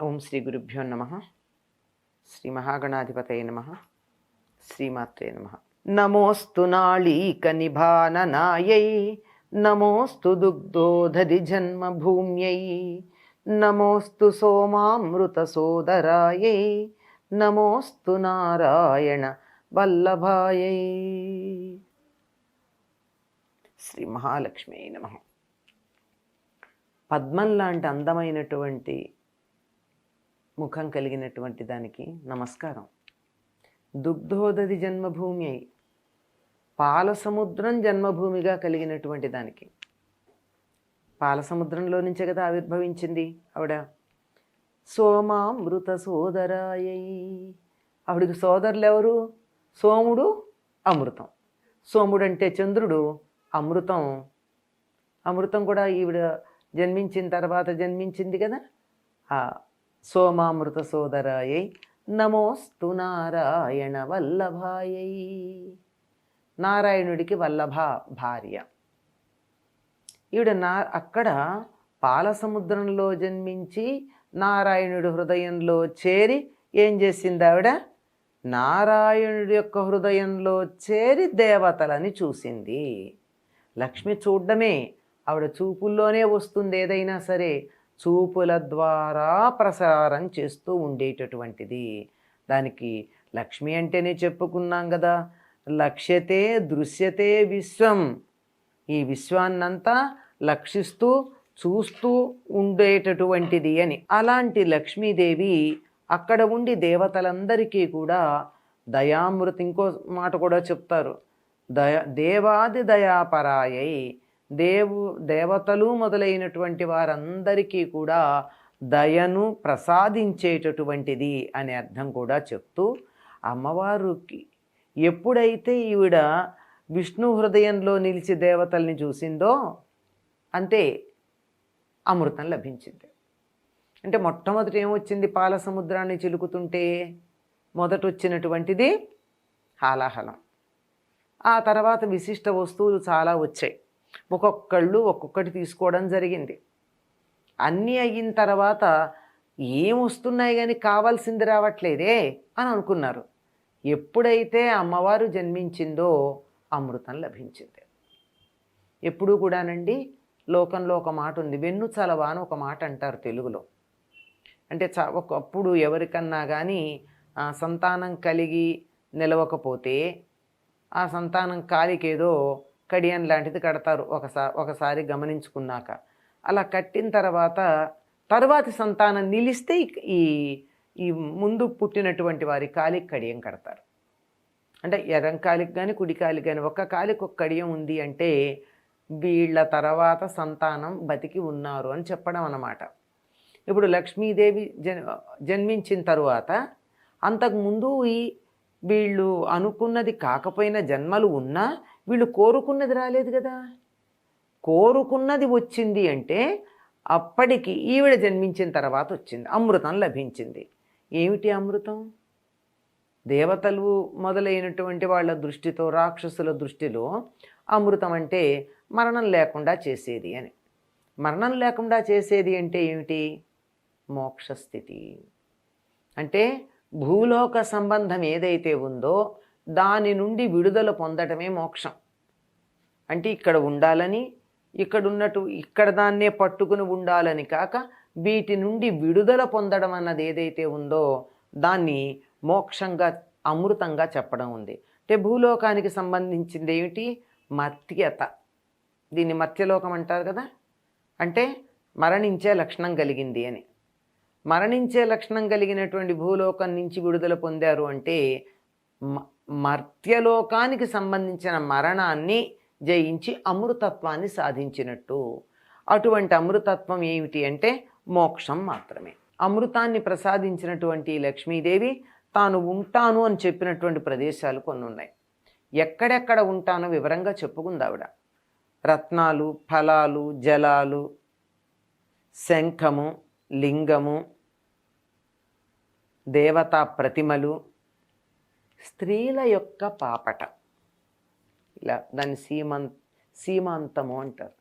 ఓం శ్రీ గురుభ్యో నమః. శ్రీ మహాగణాధిపతయ నమః. శ్రీమాత్రే నమః. నమోస్తు నాళీక నిభాననాయై, నమోస్తు దుగ్ధోదధి జన్మభూమ్యై, నమోస్తు సోమామృత సోదరాయై, నమోస్తు నారాయణ వల్లభాయై. శ్రీ మహాలక్ష్మి నమః. పద్మం లాంటి అందమైనటువంటి ముఖం కలిగినటువంటి దానికి నమస్కారం. దుగ్ధోదధి జన్మభూమి అయి, పాల సముద్రం జన్మభూమిగా కలిగినటువంటి దానికి, పాల సముద్రంలో నుంచే కదా ఆవిర్భవించింది ఆవిడ. సోమామృత సోదరాయై, ఆవిడికి సోదరులు ఎవరు? సోముడు, అమృతం. సోముడు అంటే చంద్రుడు, అమృతం. అమృతం కూడా ఈవిడ జన్మించిన తర్వాత జన్మించింది కదా. ఆ సోమామృత సోదరాయై, నమోస్తు నారాయణ వల్లభాయై. నారాయణుడికి వల్లభ భార్య ఈవిడ. అక్కడ పాల సముద్రంలో జన్మించి నారాయణుడి హృదయంలో చేరి ఏం చేసింది ఆవిడ? నారాయణుడి యొక్క హృదయంలో చేరి దేవతలని చూసింది. లక్ష్మి చూడడమే, ఆవిడ చూపుల్లోనే వస్తుంది. ఏదైనా సరే చూపుల ద్వారా ప్రసారం చేస్తూ ఉండేటటువంటిది. దానికి లక్ష్మి అంటేనే చెప్పుకున్నాం కదా, లక్ష్యతే దృశ్యతే విశ్వం. ఈ విశ్వాన్నంతా లక్షిస్తూ చూస్తూ ఉండేటటువంటిది అని. అలాంటి లక్ష్మీదేవి అక్కడ ఉండి దేవతలందరికీ కూడా దయామృతి, ఇంకో మాట కూడా చెప్తారు, దేవాది దయాపరాయై. దేవతలు మొదలైనటువంటి వారందరికీ కూడా దయను ప్రసాదించేటటువంటిది అనే అర్థం కూడా చెప్తూ, అమ్మవారికి ఎప్పుడైతే ఈవిడ విష్ణు హృదయంలో నిలిచి దేవతల్ని చూసిందో అంతే అమృతం లభించింది. అంటే మొట్టమొదటి ఏమొచ్చింది? పాల సముద్రాన్ని చిలుకుతుంటే మొదట వచ్చినటువంటిది హాలాహలం. ఆ తర్వాత విశిష్ట వస్తువులు చాలా వచ్చాయి. ఒక్కొక్కళ్ళు ఒక్కొక్కటి తీసుకోవడం జరిగింది. అన్నీ అయిన తర్వాత ఏమొస్తున్నాయి కానీ కావాల్సింది రావట్లేదే అని అనుకున్నారు. ఎప్పుడైతే అమ్మవారు జన్మించిందో అమృతం లభించింది. ఎప్పుడూ కూడానండి లోకంలో ఒక మాట ఉంది, వెన్ను చలవా అని ఒక మాట అంటారు తెలుగులో. అంటే ఒకప్పుడు ఎవరికన్నా కానీ సంతానం కలిగి నిలవకపోతే ఆ సంతానం కాలికేదో కడియం లాంటిది కడతారు ఒకసారి గమనించుకున్నాక. అలా కట్టిన తర్వాతి సంతానం నిలిస్తే ఈ ముందు పుట్టినటువంటి వారి కాలికి కడియం కడతారు. అంటే ఎడం కాలికి కానీ కుడి కాలికి కానీ ఒక్క కాలికి ఒక కడియం ఉంది అంటే వీళ్ళ తర్వాత సంతానం బతికి ఉన్నారు అని చెప్పడం అన్నమాట. ఇప్పుడు లక్ష్మీదేవి జన్మించిన తరువాత అంతకుముందు వీళ్ళు అనుకున్నది కాకపోయినా జన్మలు ఉన్నా వీళ్ళు కోరుకున్నది రాలేదు కదా. కోరుకున్నది వచ్చింది అంటే అప్పటికి ఈవిడ జన్మించిన తర్వాత వచ్చింది, అమృతం లభించింది. ఏమిటి అమృతం? దేవతలు మొదలైనటువంటి వాళ్ళ దృష్టితో, రాక్షసుల దృష్టిలో అమృతం అంటే మరణం లేకుండా చేసేది అని. మరణం లేకుండా చేసేది అంటే ఏమిటి? మోక్షస్థితి. అంటే భూలోక సంబంధం ఏదైతే ఉందో దాని నుండి విడుదల పొందటమే మోక్షం. అంటే ఇక్కడ ఉండాలని, ఇక్కడ దాన్నే పట్టుకుని ఉండాలని కాక వీటి నుండి విడుదల పొందడం అన్నది ఏదైతే ఉందో దాన్ని మోక్షంగా, అమృతంగా చెప్పడం ఉంది. అంటే భూలోకానికి సంబంధించింది ఏమిటి? మర్త్యత. దీన్ని మర్త్యలోకం అంటారు కదా. అంటే మరణించే లక్షణం కలిగింది అని. మరణించే లక్షణం కలిగినటువంటి భూలోకం నుంచి విడుదల పొందారు అంటే మర్త్యలోకానికి సంబంధించిన మరణాన్ని జయించి అమృతత్వాన్ని సాధించినట్టు. అటువంటి అమృతత్వం ఏమిటి అంటే మోక్షం మాత్రమే. అమృతాన్ని ప్రసాదించినటువంటి లక్ష్మీదేవి తాను ఉంటాను అని చెప్పినటువంటి ప్రదేశాలు కొన్ని ఉన్నాయి. ఎక్కడెక్కడ ఉంటానో వివరంగా చెప్పుకుంది ఆవిడ. రత్నాలు, ఫలాలు, జలాలు, శంఖము, లింగము, దేవతా ప్రతిమలు, స్త్రీల యొక్క పాపట, ఇలా దాన్ని సీమాంతము అంటారు.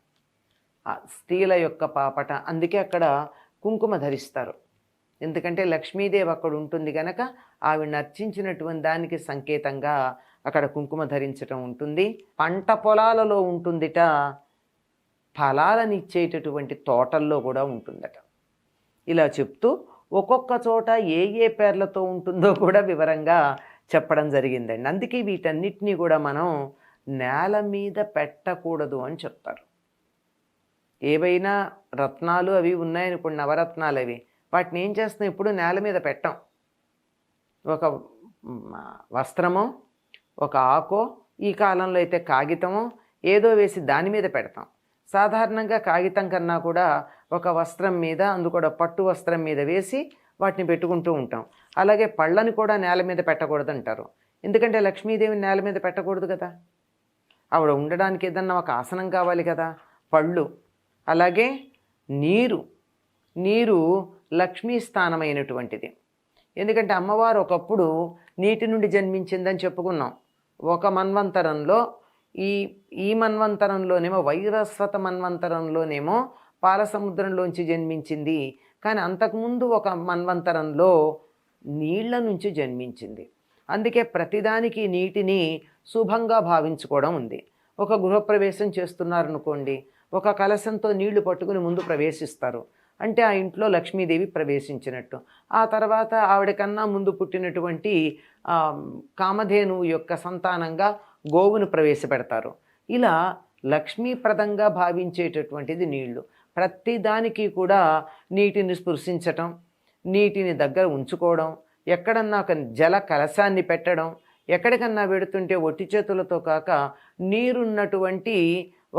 ఆ స్త్రీల యొక్క పాపట, అందుకే అక్కడ కుంకుమ ధరిస్తారు. ఎందుకంటే లక్ష్మీదేవి అక్కడ ఉంటుంది కనుక ఆవిడని అర్చించినటువంటి దానికి సంకేతంగా అక్కడ కుంకుమ ధరించటం ఉంటుంది. పంట పొలాలలో ఉంటుందిట, ఫలాలను ఇచ్చేటటువంటి తోటల్లో కూడా ఉంటుందట. ఇలా చెప్తూ ఒక్కొక్క చోట ఏ ఏ పేర్లతో ఉంటుందో కూడా వివరంగా చెప్పడం జరిగిందండి. అందుకే వీటన్నిటినీ కూడా మనం నేల మీద పెట్టకూడదు అని చెప్తారు. ఏవైనా రత్నాలు అవి ఉన్నాయనుకోండి, నవరత్నాలు అవి, వాటిని ఏం చేస్తాం, ఎప్పుడు నేల మీద పెట్టాం. ఒక వస్త్రమో ఒక ఆకో, ఈ కాలంలో అయితే కాగితమో ఏదో వేసి దాని మీద పెడతాం. సాధారణంగా కాగితం కన్నా కూడా ఒక వస్త్రం మీద, అందు కూడా పట్టు వస్త్రం మీద వేసి వాటిని పెట్టుకుంటూ ఉంటాం. అలాగే పళ్ళని కూడా నేల మీద పెట్టకూడదు అంటారు. ఎందుకంటే లక్ష్మీదేవిని నేల మీద పెట్టకూడదు కదా, ఆవిడ ఉండడానికి ఏదన్నా ఒక ఆసనం కావాలి కదా. పళ్ళు, అలాగే నీరు లక్ష్మీ స్థానమైనటువంటిది. ఎందుకంటే అమ్మవారు ఒకప్పుడు నీటి నుండి జన్మించిందని చెప్పుకున్నాం. ఒక మన్వంతరంలో ఈ మన్వంతరంలోనేమో వైరస్వత మన్వంతరంలోనేమో పాలసముద్రంలోంచి జన్మించింది. కానీ అంతకుముందు ఒక మన్వంతరంలో నీళ్ల నుంచి జన్మించింది. అందుకే ప్రతిదానికి నీటిని శుభంగా భావించుకోవడం ఉంది. ఒక గృహప్రవేశం చేస్తున్నారనుకోండి, ఒక కలశంతో నీళ్లు పట్టుకుని ముందు ప్రవేశిస్తారు. అంటే ఆ ఇంట్లో లక్ష్మీదేవి ప్రవేశించినట్టు. ఆ తర్వాత ఆవిడకన్నా ముందు పుట్టినటువంటి కామధేనువు యొక్క సంతానంగా గోవును ప్రవేశపెడతారు. ఇలా లక్ష్మీప్రదంగా భావించేటటువంటిది నీళ్లు. ప్రతిదానికి కూడా నీటిని స్పృశించటం, నీటిని దగ్గర ఉంచుకోవడం, ఎక్కడన్నా ఒక జల కలశాన్ని పెట్టడం, ఎక్కడికన్నా వెడుతుంటే ఒట్టి చేతులతో కాక నీరున్నటువంటి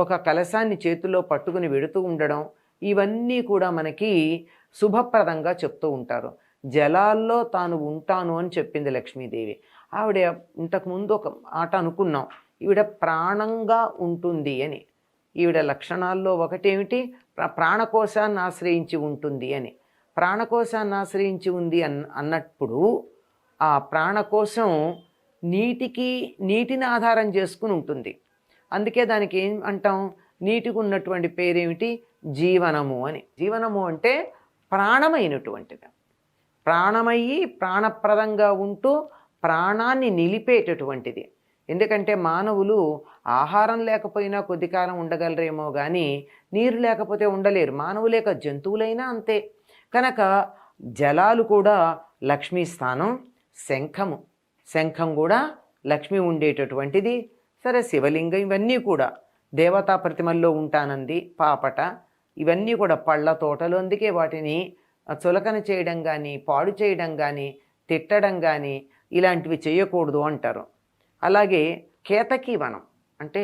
ఒక కలశాన్ని చేతిలో పట్టుకుని వెడుతూ ఉండడం, ఇవన్నీ కూడా మనకి శుభప్రదంగా చెప్తూ ఉంటారు. జలాల్లో తాను ఉంటాను అని చెప్పింది లక్ష్మీదేవి. ఆవిడ ఇంతకుముందు ఒక మాట అనుకున్నాం, ఈవిడ ప్రాణంగా ఉంటుంది అని. ఈవిడ లక్షణాల్లో ఒకటేమిటి, ప్రాణకోశాన్ని ఆశ్రయించి ఉంటుంది అని. ప్రాణకోశాన్ని ఆశ్రయించి ఉంది అన్నప్పుడు ఆ ప్రాణకోశం నీటిని ఆధారం చేసుకుని ఉంటుంది. అందుకే దానికి ఏం అంటాం, నీటికి ఉన్నటువంటి పేరేమిటి, జీవనము అని. జీవనము అంటే ప్రాణమైనటువంటిది. ప్రాణమయ్యి ప్రాణప్రదంగా ఉంటూ ప్రాణాన్ని నిలిపేటటువంటిది. ఎందుకంటే మానవులు ఆహారం లేకపోయినా కొద్ది కాలం ఉండగలరేమో కానీ నీరు లేకపోతే ఉండలేరు. మానవులేక జంతువులైనా అంతే. కనుక జలాలు కూడా లక్ష్మీ స్థానం. శంఖం కూడా లక్ష్మి ఉండేటటువంటిది. సరే, శివలింగం, ఇవన్నీ కూడా దేవతా ప్రతిమల్లో ఉంటానంది. పాపట, ఇవన్నీ కూడా పళ్ళ తోటలు. అందుకే వాటిని చులకన చేయడం కానీ, పాడు చేయడం కానీ, తిట్టడం కానీ ఇలాంటివి చేయకూడదు అంటారు. అలాగే కేతకీ వనం అంటే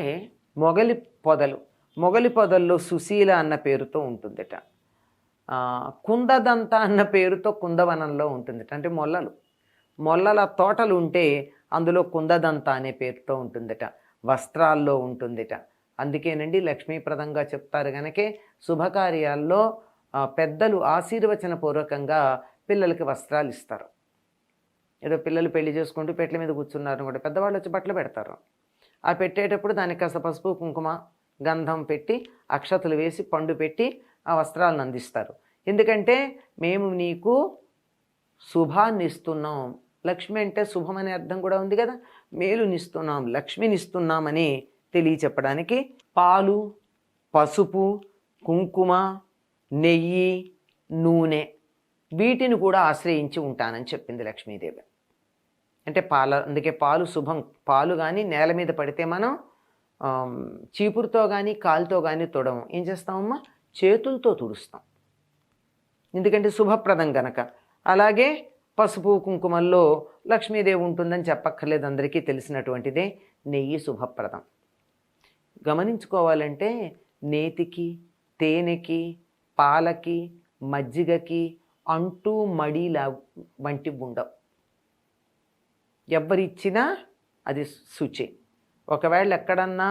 మొగలి పొదల్లో సుశీల అన్న పేరుతో ఉంటుందట. కుందదంత అన్న పేరుతో కుందవనంలో ఉంటుందట. అంటే మొల్లల తోటలు ఉంటే అందులో కుందదంత అనే పేరుతో ఉంటుందట. వస్త్రాల్లో ఉంటుందిట. అందుకేనండి లక్ష్మీప్రదంగా చెప్తారు కనుకే శుభకార్యాల్లో పెద్దలు ఆశీర్వచన పూర్వకంగా పిల్లలకి వస్త్రాలు ఇస్తారు. ఏదో పిల్లలు పెళ్లి చేసుకుంటూ పెట్టెల మీద కూర్చున్నారు కూడా పెద్దవాళ్ళు వచ్చి బట్టలు పెడతారు. ఆ పెట్టేటప్పుడు దానికి కాస్త పసుపు కుంకుమ గంధం పెట్టి అక్షతలు వేసి పండు పెట్టి ఆ వస్త్రాలను అందిస్తారు. ఎందుకంటే మేము నీకు శుభాన్ని ఇస్తున్నాం. లక్ష్మి అంటే శుభం అనే అర్థం కూడా ఉంది కదా. మేలునిస్తున్నాం, లక్ష్మినిస్తున్నామని తెలియచెప్పడానికి పాలు, పసుపు, కుంకుమ, నెయ్యి, నూనె వీటిని కూడా ఆశ్రయించి ఉంటానని చెప్పింది లక్ష్మీదేవి. అంటే అందుకే పాలు శుభం. పాలు కానీ నేల మీద పడితే మనం చీపురుతో కానీ కాలుతో కానీ తొడము. ఏం చేస్తామమ్మా, చేతులతో తుడుస్తాం. ఎందుకంటే శుభప్రదం గనక. అలాగే పసుపు కుంకుమల్లో లక్ష్మీదేవి ఉంటుందని చెప్పక్కర్లేదు, అందరికీ తెలిసినటువంటిదే. నెయ్యి శుభప్రదం. గమనించుకోవాలంటే నేతికి, తేనెకి, పాలకి, మజ్జిగకి అంటూ మడిలా వంటి ఉండవు. ఎవరిచ్చినా అది శుచి. ఒకవేళ ఎక్కడన్నా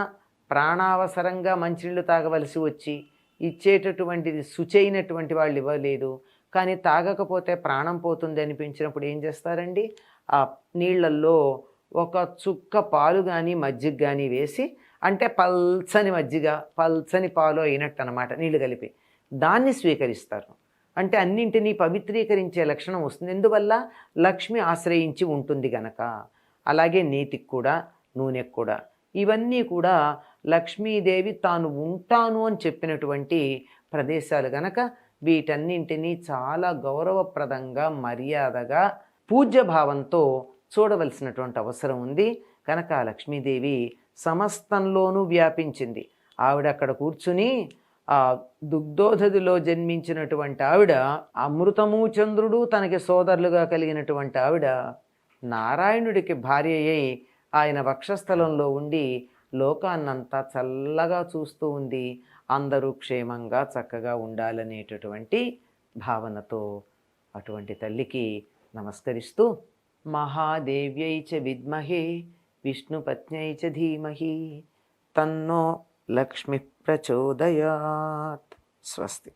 ప్రాణావసరంగా మంచినీళ్ళు తాగవలసి వచ్చి ఇచ్చేటటువంటిది శుచి అయినటువంటి వాళ్ళు ఇవ్వలేదు, కానీ తాగకపోతే ప్రాణం పోతుంది అనిపించినప్పుడు ఏం చేస్తారండి, ఆ నీళ్ళల్లో ఒక చుక్క పాలు కానీ మజ్జిగ కానీ వేసి అంటే పల్చని మజ్జిగ, పల్చని పాలు అయినట్టు అనమాట, నీళ్లు కలిపి దాన్ని స్వీకరిస్తారు. అంటే అన్నింటినీ పవిత్రీకరించే లక్షణం వస్తుంది. ఎందువల్ల? లక్ష్మి ఆశ్రయించి ఉంటుంది గనక. అలాగే నీతికి కూడా, నూనెకు కూడా, ఇవన్నీ కూడా లక్ష్మీదేవి తాను ఉంటాను అని చెప్పినటువంటి ప్రదేశాలు గనక వీటన్నింటినీ చాలా గౌరవప్రదంగా, మర్యాదగా, పూజ్యభావంతో చూడవలసినటువంటి అవసరం ఉంది. కనుక లక్ష్మీదేవి సమస్తంలోనూ వ్యాపించింది. ఆవిడ అక్కడ కూర్చుని ఆ దుగ్ధోదధిలో జన్మించినటువంటి ఆవిడ, అమృతము చంద్రుడు తనకి సోదరులుగా కలిగినటువంటి ఆవిడ నారాయణుడికి భార్య అయి ఆయన వక్షస్థలంలో ఉండి లోకాన్నంతా చల్లగా చూస్తూ ఉంది. అందరూ క్షేమంగా చక్కగా ఉండాలనేటటువంటి భావనతో అటువంటి తల్లికి నమస్కరిస్తూ, మహాదేవ్యై చ విద్మహే విష్ణుపత్న్యై చ ధీమహి తన్నో లక్ష్మి ప్రచోదయాత్. స్వస్తి.